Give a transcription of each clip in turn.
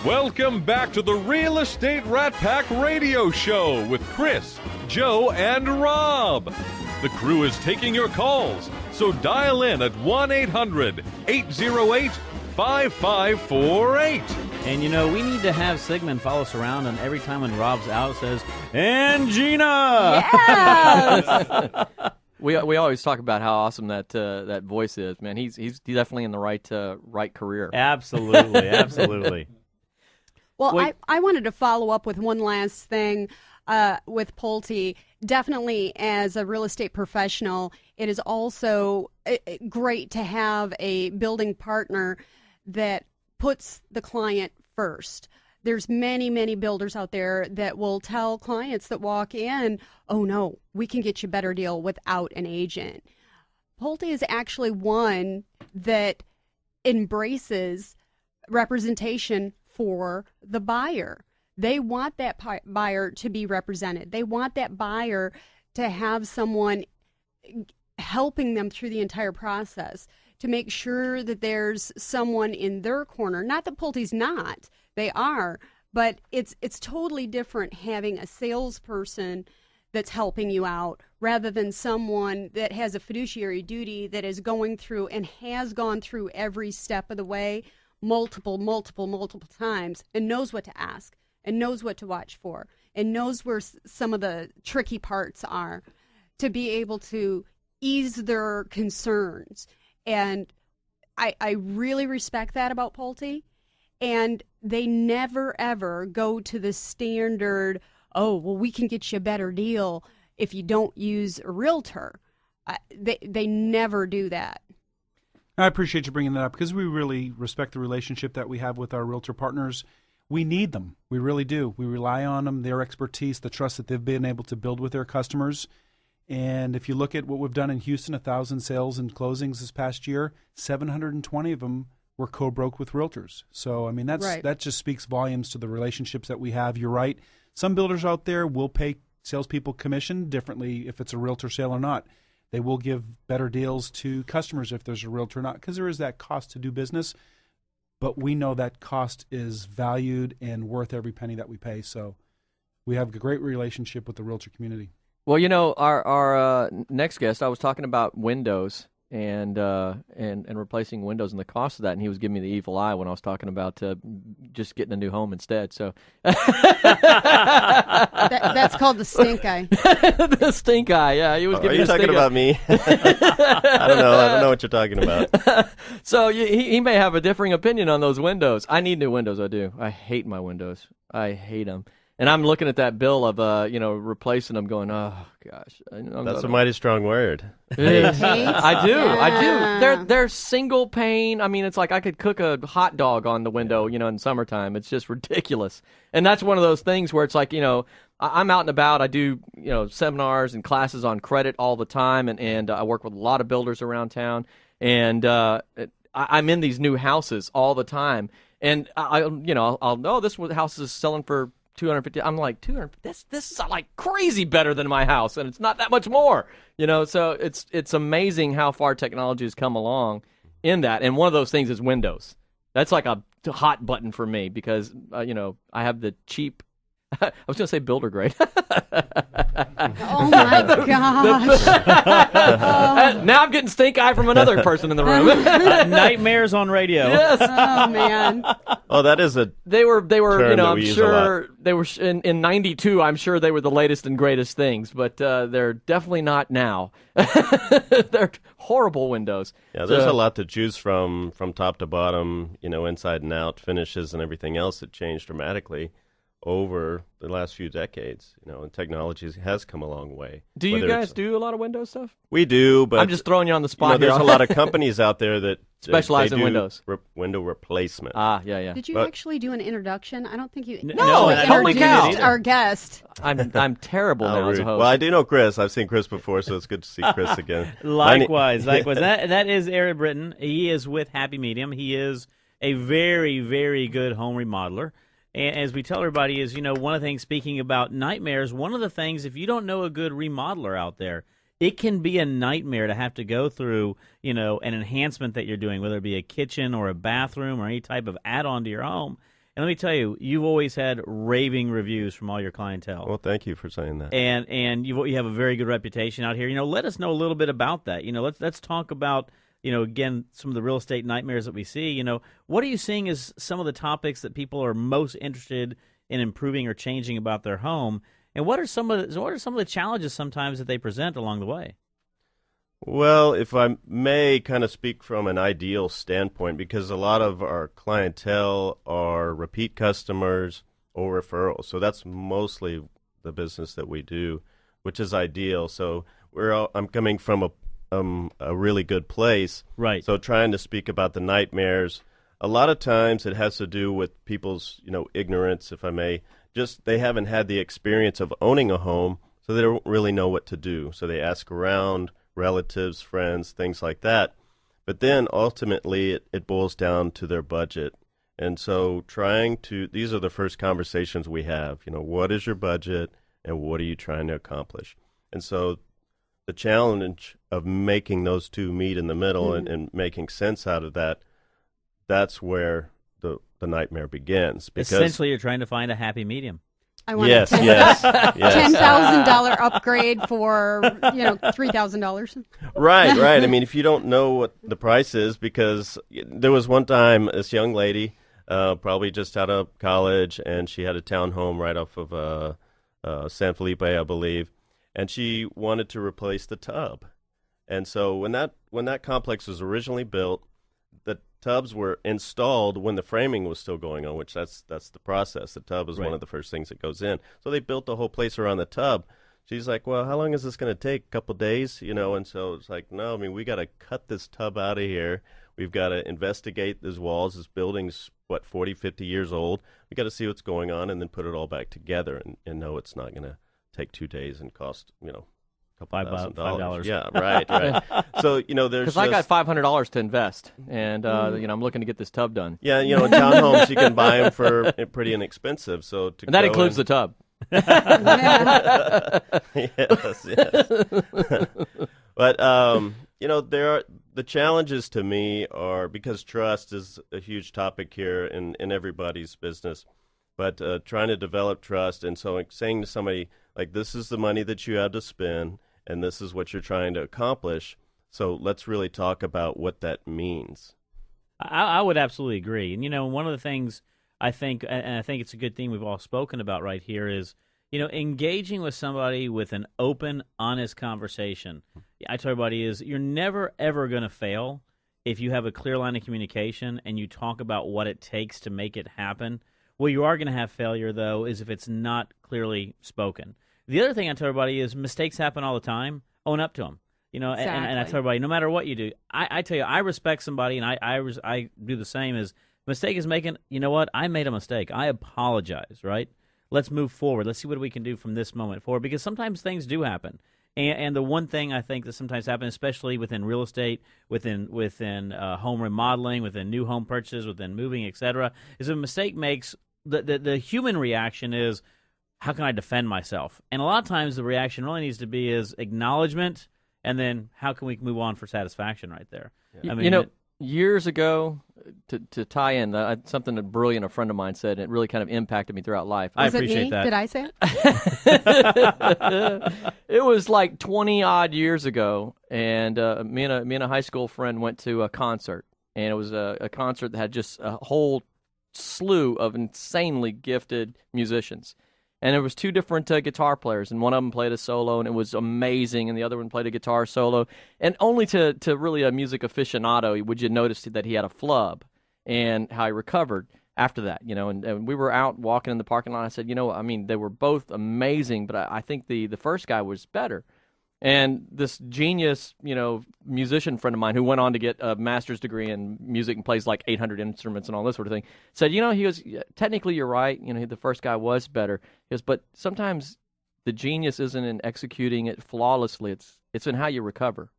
Welcome back to the Real Estate Rat Pack Radio Show with Chris, Joe, and Rob. The crew is taking your calls, so dial in at 1-800-808-5548. And, you know, we need to have Sigmund follow us around, and every time when Rob's out, it says, and Gina! Yes! We always talk about how awesome that voice is, man. He's definitely in the right career. Absolutely, absolutely. Well, I wanted to follow up with one last thing with Pulte. Definitely, as a real estate professional, it is also great to have a building partner that puts the client first. There's many, many builders out there that will tell clients that walk in, oh, no, we can get you a better deal without an agent. Pulte is actually one that embraces representation for the buyer. They want that buyer to be represented. They want that buyer to have someone helping them through the entire process to make sure that there's someone in their corner. Not that Pulte's not. They are. But it's totally different having a salesperson that's helping you out rather than someone that has a fiduciary duty that is going through and has gone through every step of the way multiple times and knows what to ask and knows what to watch for and knows where some of the tricky parts are to be able to ease their concerns. And I really respect that about Pulte. And they never, ever go to the standard, oh, well, we can get you a better deal if you don't use a realtor. They never do that. I appreciate you bringing that up because we really respect the relationship that we have with our realtor partners. We need them. We really do. We rely on them, their expertise, the trust that they've been able to build with their customers. And if you look at what we've done in Houston, 1,000 sales and closings this past year, 720 of them were co-broke with realtors. So, I mean, that just speaks volumes to the relationships that we have. You're right. Some builders out there will pay salespeople commission differently if it's a realtor sale or not. They will give better deals to customers if there's a realtor or not, because there is that cost to do business. But we know that cost is valued and worth every penny that we pay. So we have a great relationship with the realtor community. Well, you know, our next guest, I was talking about windows and replacing windows and the cost of that, and he was giving me the evil eye when I was talking about just getting a new home instead. So that's called the stink eye. The stink eye, yeah. He was giving Are you talking about me? I don't know what you're talking about. So he may have a differing opinion on those windows. I need new windows. I do. I hate my windows. I hate them. And I'm looking at that bill of replacing them, going, oh gosh, That's a mighty strong word. I do. They're single pane. I mean, it's like I could cook a hot dog on the window, in summertime. It's just ridiculous. And that's one of those things where it's like, I'm out and about. I do, seminars and classes on credit all the time, and I work with a lot of builders around town. And I'm in these new houses all the time, and I'll know this house is selling for $250. I'm like, $200. This is like crazy better than my house, and it's not that much more. So it's amazing how far technology has come along in that. And one of those things is windows. That's like a hot button for me because I have the cheap. I was going to say builder grade. Oh my gosh! Now I'm getting stink eye from another person in the room. Nightmares on radio. Yes. Oh man. Oh, that is a. They were. Term I'm sure they were in '92. I'm sure they were the latest and greatest things, but they're definitely not now. They're horrible windows. Yeah, there's a lot to choose from top to bottom. Inside and out, finishes and everything else that changed dramatically over the last few decades, and technology has come a long way. Do you guys do a lot of window stuff? We do, but I'm just throwing you on the spot here. There's a lot of companies out there that specialize in windows. Window replacement. Yeah. Did you actually do an introduction? I don't think you. No, introduced our guest. I'm terrible now as a host. Well, I do know Chris. I've seen Chris before, so it's good to see Chris again. Likewise. That is Adam Brittain. He is with Happy Medium. He is a very, very good home remodeler. And as we tell everybody is, one of the things, speaking about nightmares, one of the things, if you don't know a good remodeler out there, it can be a nightmare to have to go through, an enhancement that you're doing, whether it be a kitchen or a bathroom or any type of add-on to your home. And let me tell you, you've always had raving reviews from all your clientele. Well, thank you for saying that. And you have a very good reputation out here. Let us know a little bit about that. Let's talk about, again, some of the real estate nightmares that we see. What are you seeing as some of the topics that people are most interested in improving or changing about their home? And what are some of the challenges sometimes that they present along the way? Well, if I may kind of speak from an ideal standpoint, because a lot of our clientele are repeat customers or referrals. So that's mostly the business that we do, which is ideal. So I'm coming from a really good place. Right. So trying to speak about the nightmares, a lot of times it has to do with people's, ignorance, if I may. Just they haven't had the experience of owning a home, so they don't really know what to do. So they ask around, relatives, friends, things like that. But then ultimately it boils down to their budget. And so these are the first conversations we have. What is your budget and what are you trying to accomplish? And so the challenge of making those two meet in the middle and making sense out of that, that's where the nightmare begins. Because essentially you're trying to find a happy medium. I want yes. $10,000 upgrade for $3,000. Right. I mean, if you don't know what the price is, because there was one time this young lady, probably just out of college, and she had a townhome right off of San Felipe, I believe, and she wanted to replace the tub. And so when that complex was originally built, the tubs were installed when the framing was still going on, which that's the process. The tub is one of the first things that goes in. So they built the whole place around the tub. She's like, well, how long is this going to take? A couple days, And so it's like, no, I mean, we got to cut this tub out of here. We've got to investigate these walls. This building's, 40, 50 years old. We got to see what's going on and then put it all back together and know it's not going to take 2 days and cost, $5,000. Yeah, right. So, there's because I got $500 to invest, and I'm looking to get this tub done. Yeah, in townhomes you can buy them for pretty inexpensive. So and that includes the tub. Yes. But there are the challenges to me are because trust is a huge topic here in everybody's business. But trying to develop trust, and so saying to somebody like, this is the money that you have to spend, and this is what you're trying to accomplish. So let's really talk about what that means. I would absolutely agree. And, one of the things I think, and I think it's a good thing we've all spoken about right here is, engaging with somebody with an open, honest conversation. I tell everybody is you're never, ever going to fail if you have a clear line of communication and you talk about what it takes to make it happen. Well, you are going to have failure, though, is if it's not clearly spoken. The other thing I tell everybody is mistakes happen all the time. Own up to them. Exactly. And I tell everybody, no matter what you do, I tell you, I respect somebody, and I do the same as mistake is making, you know what, I made a mistake. I apologize, right? Let's move forward. Let's see what we can do from this moment forward, because sometimes things do happen. And the one thing I think that sometimes happens, especially within real estate, within home remodeling, within new home purchases, within moving, etc., is if a mistake makes, the human reaction is, how can I defend myself? And a lot of times the reaction really needs to be is acknowledgement, and then how can we move on for satisfaction right there? Yeah. I mean, years ago, to tie in, something that brilliant a friend of mine said, and it really kind of impacted me throughout life. I appreciate that. Did I say it? It was like 20-odd years ago, and me and a high school friend went to a concert, and it was a concert that had just a whole slew of insanely gifted musicians. And there was 2 different guitar players, and one of them played a solo, and it was amazing, and the other one played a guitar solo. And only to really a music aficionado would you notice that he had a flub and how he recovered after that, And we were out walking in the parking lot. I said, they were both amazing, but I think the first guy was better. And this genius, musician friend of mine who went on to get a master's degree in music and plays like 800 instruments and all this sort of thing, said, he goes, technically you're right. The first guy was better. He goes, but sometimes the genius isn't in executing it flawlessly. It's in how you recover.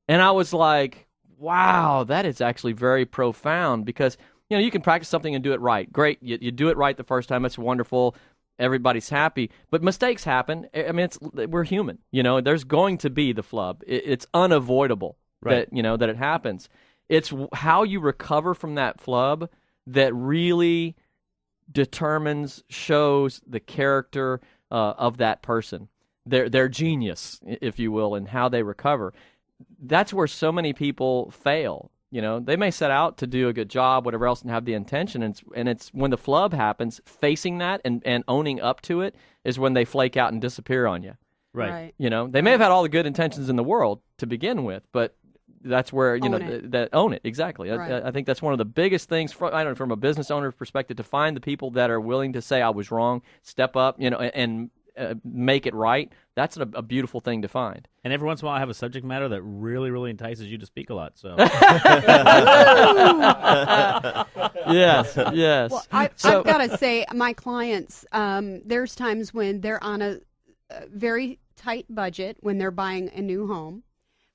And I was like, wow, that is actually very profound, because, you can practice something and do it right. Great. You do it right the first time. It's wonderful. Everybody's happy, but mistakes happen. I mean, we're human, there's going to be the flub. It's unavoidable, right, that it happens. It's how you recover from that flub that really shows the character of that person, their genius, if you will, and how they recover. That's where so many people fail. They may set out to do a good job, whatever else, and have the intention, and it's when the flub happens, facing that and owning up to it is when they flake out and disappear on you. Right. They may have had all the good intentions in the world to begin with, but that's where own it exactly. Right. I think that's one of the biggest things from a business owner's perspective, to find the people that are willing to say I was wrong, step up, and make it right. That's a beautiful thing to find. And every once in a while, I have a subject matter that really, really entices you to speak a lot. So yes. Well, I've got to say, my clients, there's times when they're on a very tight budget when they're buying a new home.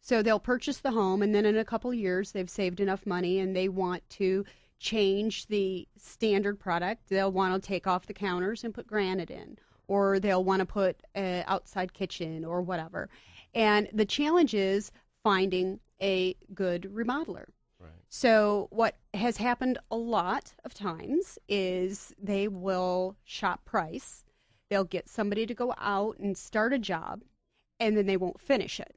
So they'll purchase the home, and then in a couple years, they've saved enough money, and they want to change the standard product. They'll want to take off the counters and put granite in, or they'll want to put an outside kitchen or whatever. And the challenge is finding a good remodeler. Right. So what has happened a lot of times is they will shop price. They'll get somebody to go out and start a job, and then they won't finish it.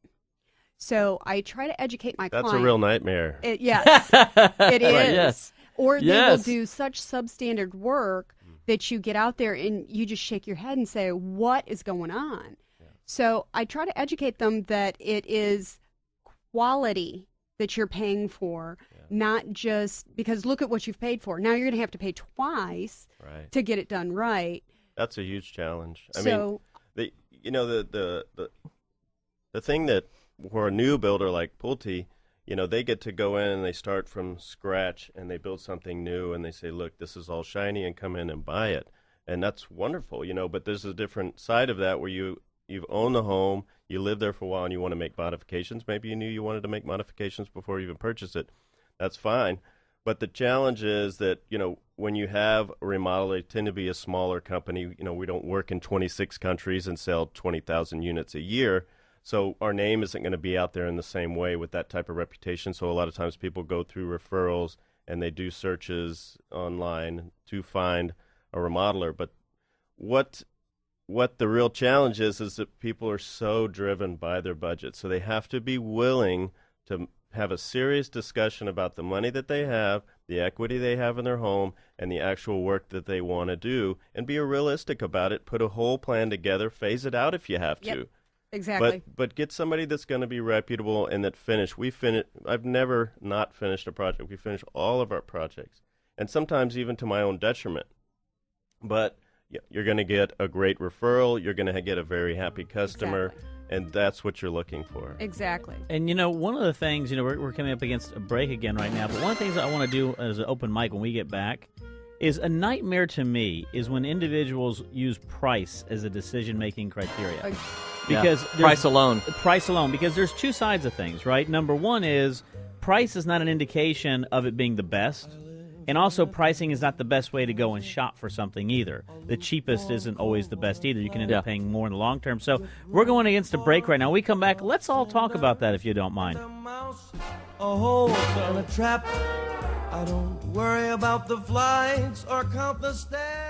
So I try to educate my client. That's a real nightmare. Yes, it is. Right, yes. Or they will do such substandard work that you get out there and you just shake your head and say, what is going on? Yeah. So I try to educate them that it is quality that you're paying for, not just because look at what you've paid for. Now you're going to have to pay twice to get it done right. That's a huge challenge. I So, mean, the thing that for a new builder like Pulte, they get to go in and they start from scratch and they build something new and they say, look, this is all shiny, and come in and buy it. And that's wonderful, but there's a different side of that where you've owned the home, you live there for a while, and you want to make modifications. Maybe you knew you wanted to make modifications before you even purchased it. That's fine. But the challenge is that, when you have a remodel, they tend to be a smaller company. We don't work in 26 countries and sell 20,000 units a year. So our name isn't going to be out there in the same way with that type of reputation. So a lot of times people go through referrals and they do searches online to find a remodeler. But what the real challenge is that people are so driven by their budget. So they have to be willing to have a serious discussion about the money that they have, the equity they have in their home, and the actual work that they want to do, and be realistic about it. Put a whole plan together, phase it out if you have to. Exactly. But get somebody that's going to be reputable and that I've never not finished a project. We finish all of our projects, and sometimes even to my own detriment. But you're going to get a great referral. You're going to get a very happy customer. Exactly. And that's what you're looking for. Exactly. And, one of the things, we're coming up against a break again right now, but one of the things that I want to do as an open mic when we get back is a nightmare to me is when individuals use price as a decision-making criteria. Because price alone. Because there's two sides of things, right? Number one is price is not an indication of it being the best. And also, pricing is not the best way to go and shop for something either. The cheapest isn't always the best either. You can end up paying more in the long term. So we're going against a break right now. When we come back, let's all talk about that if you don't mind. A hole and a trap. I don't worry about the flights or count the stairs.